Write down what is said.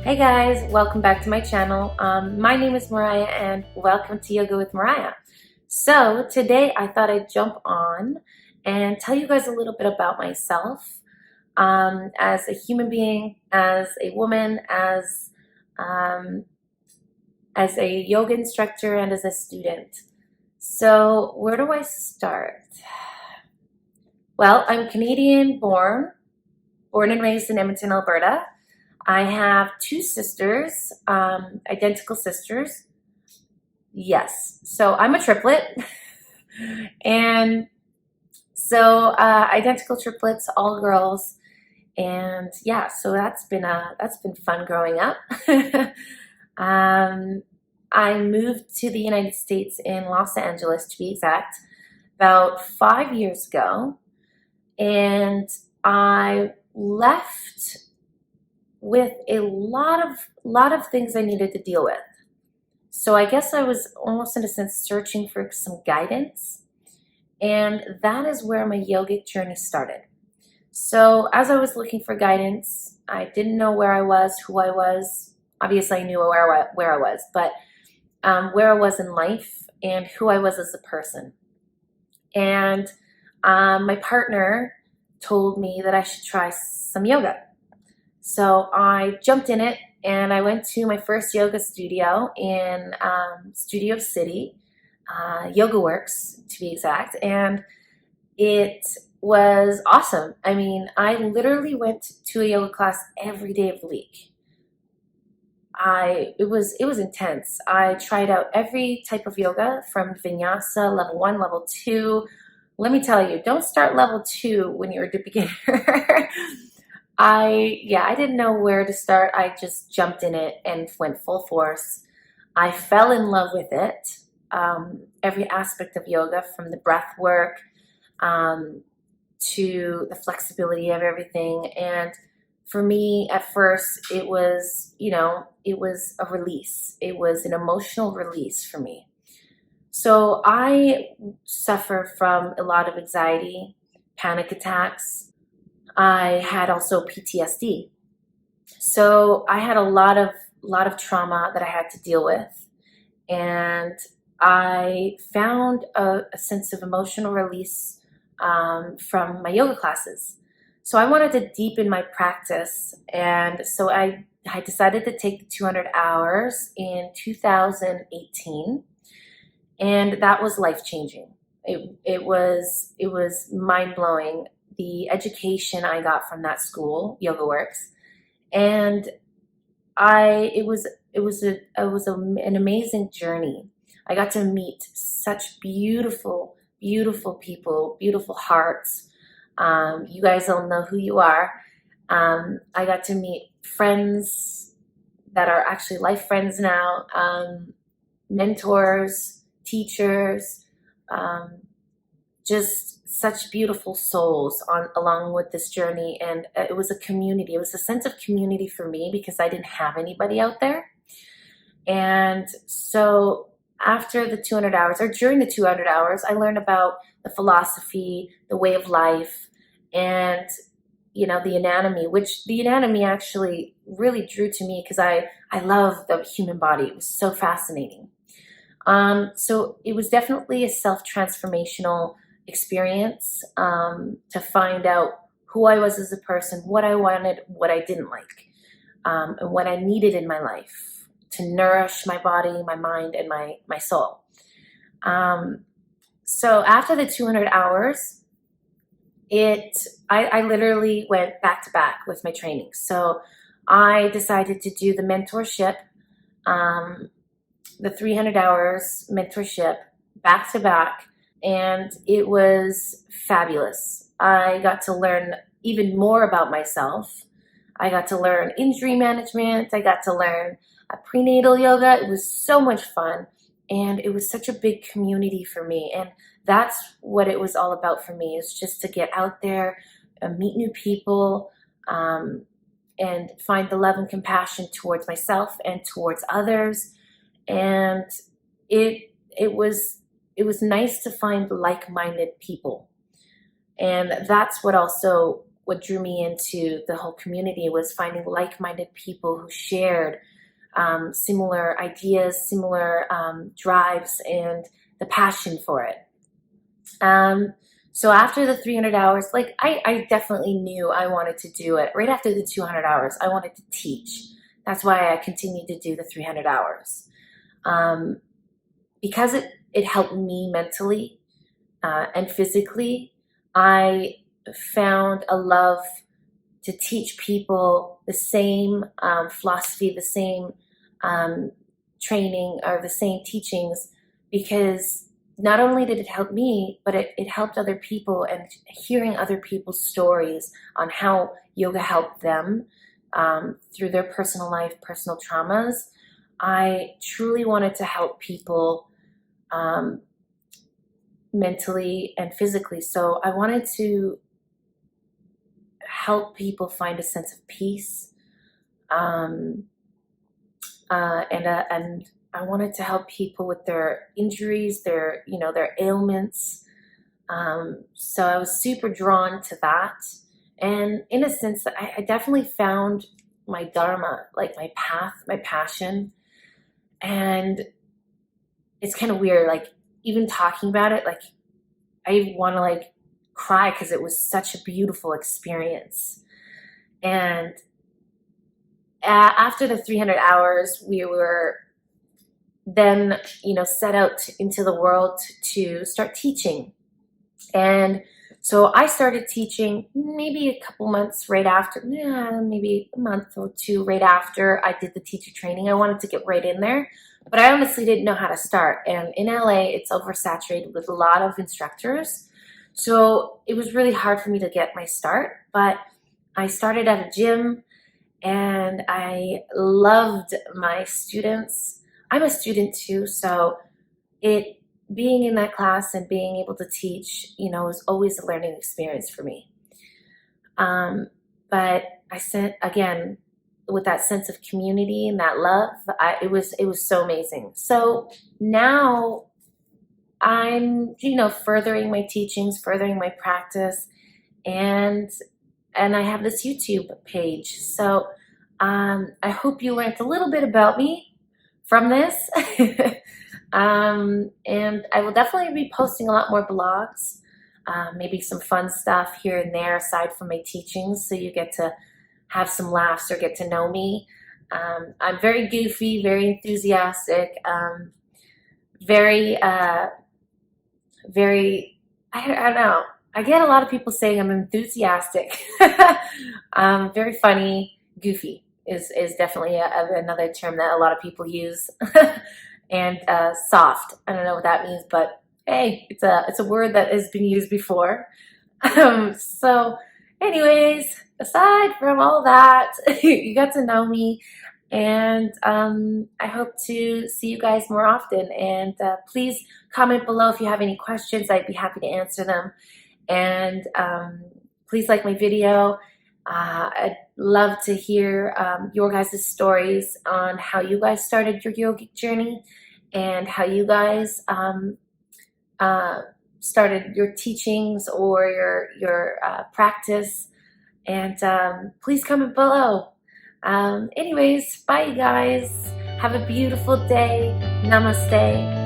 Hey guys, welcome back to my channel. My name is Mariah and welcome to Yoga with Mariah. So today I thought I'd jump on and tell you guys a little bit about myself as a human being, as a woman, um, as a yoga instructor, and as a student. So where do I start? Well, I'm Canadian born and raised in Edmonton, Alberta. I have two sisters, identical sisters. Yes, so I'm a triplet, and so identical triplets, all girls, and yeah, so that's been fun growing up. um, I moved to the United States in Los Angeles, to be exact, about 5 years ago, and I left with a lot of things I needed to deal with. So I guess I was almost in a sense searching for some guidance, and that is where my yogic journey started. So as I was looking for guidance, I didn't know where I was, who I was. Obviously, I knew where I was, but where I was in life and who I was as a person. And my partner told me that I should try some yoga. So I jumped in it and I went to my first yoga studio in Studio City, Yoga Works to be exact, and it was awesome. I mean, I literally went to a yoga class every day of the week. It was intense. I tried out every type of yoga from vinyasa, level 1, level 2. Let me tell you, don't start level 2 when you're a beginner. I didn't know where to start. I just jumped in it and went full force. I fell in love with it. Every aspect of yoga, from the breath work to the flexibility of everything. And for me, at first, it was, it was a release. It was an emotional release for me. So I suffer from a lot of anxiety, panic attacks. I had also PTSD. So I had a lot of trauma that I had to deal with. And I found a sense of emotional release from my yoga classes. So I wanted to deepen my practice. And so I decided to take the 200 hours in 2018. And that was life changing. It was mind blowing, the education I got from that school, Yoga Works, and an amazing journey. I got to meet such beautiful people, beautiful hearts. You guys all know who you are. I got to meet friends that are actually life friends now, mentors, teachers, just such beautiful souls along with this journey. And it was a community. It was a sense of community for me because I didn't have anybody out there. And so after the 200 hours, or during the 200 hours, I learned about the philosophy, the way of life, and the anatomy, which the anatomy actually really drew to me because I love the human body. It was so fascinating. So it was definitely a self-transformational experience, to find out who I was as a person, what I wanted, what I didn't like, and what I needed in my life to nourish my body, my mind, and my soul. So after the 200 hours, I literally went back to back with my training. So I decided to do the mentorship, the 300 hours mentorship back to back, and it was fabulous. I got to learn even more about myself. I got to learn injury management. I got to learn prenatal yoga. It was so much fun, and it was such a big community for me. And that's what it was all about for me, is just to get out there, meet new people, and find the love and compassion towards myself and towards others. And it was nice to find like-minded people. And that's what also what drew me into the whole community was finding like-minded people who shared similar ideas, similar drives, and the passion for it. So after the 300 hours, like I definitely knew I wanted to do it. Right after the 200 hours, I wanted to teach. That's why I continued to do the 300 hours. Because it helped me mentally and physically, I found a love to teach people the same philosophy, the same training, or the same teachings, because not only did it help me, but it helped other people, and hearing other people's stories on how yoga helped them through their personal life, personal traumas. I truly wanted to help people mentally and physically. So I wanted to help people find a sense of peace, and I wanted to help people with their injuries, their ailments. So I was super drawn to that, and in a sense, I definitely found my dharma, like my path, my passion. And it's kind of weird, like even talking about it, like I want to like cry because it was such a beautiful experience. And after the 300 hours, we were then, set out into the world to start teaching. And so I started teaching maybe a couple months right after, maybe a month or two right after I did the teacher training. I wanted to get right in there, but I honestly didn't know how to start. And in LA, it's oversaturated with a lot of instructors. So it was really hard for me to get my start, but I started at a gym and I loved my students. I'm a student too, so being in that class and being able to teach, was always a learning experience for me. But I said, again, with that sense of community and that love, it was so amazing. So now I'm, furthering my teachings, furthering my practice, and I have this YouTube page. So I hope you learned a little bit about me from this. And I will definitely be posting a lot more blogs, maybe some fun stuff here and there aside from my teachings, so you get to have some laughs or get to know me. I'm very goofy, very enthusiastic, very, I don't know. I get a lot of people saying I'm enthusiastic. Very funny. Goofy is definitely another term that a lot of people use. And soft. I don't know what that means, but hey, it's a word that has been used before. So anyways, aside from all that, you got to know me, and I hope to see you guys more often. And please comment below if you have any questions. I'd be happy to answer them. And please like my video. I'd love to hear your guys' stories on how you guys started your yogic journey and how you guys started your teachings or your practice. And please comment below. Anyways, bye you guys. Have a beautiful day. Namaste.